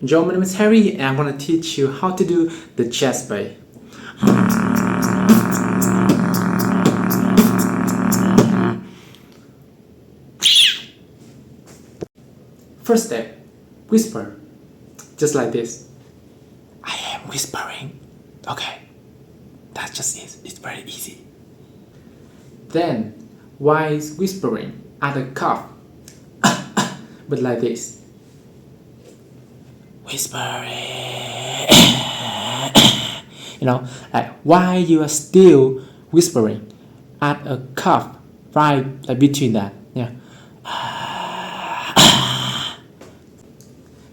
Yo, my name is Harry and I'm gonna teach you how to do the chest bay. First step, whisper. Just like this. I am whispering. Okay, that's just it. It's very easy. Then, while whispering, add a cough. But like this. Whispering. Like while you are still whispering, add a cough right like between that. Yeah.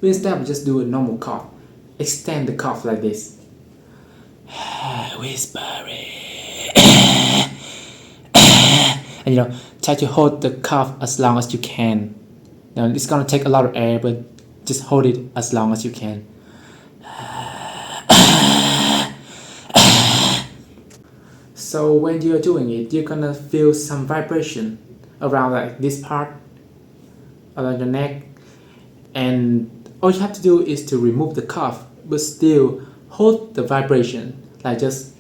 Instead of just do a normal cough, extend the cough like this. Whispering. And try to hold the cough as long as you can. Now it's gonna take a lot of air, but just hold it as long as you can. So when you're doing it, you're gonna feel some vibration around like this part, around your neck, and all you have to do is to remove the cough, but still hold the vibration, like just.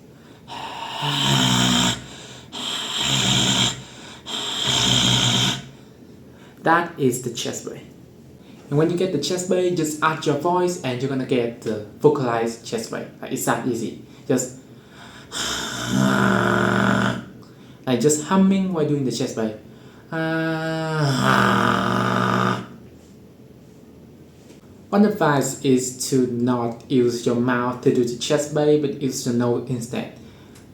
That is the chest bay. And when you get the chest bay, just add your voice and you're gonna get the vocalized chest bay. Like, it's that easy. Just like just humming while doing the chest bay. One advice is to not use your mouth to do the chest bay, but use your nose instead.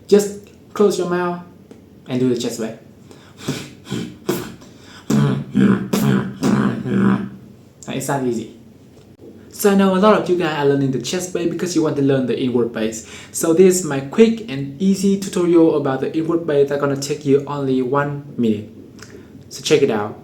Just close your mouth and do the chest bay. It's that easy. So I know a lot of you guys are learning the chest bay because you want to learn the inward bass. So this is my quick and easy tutorial about the inward bass that's gonna take you only 1 minute. So check it out.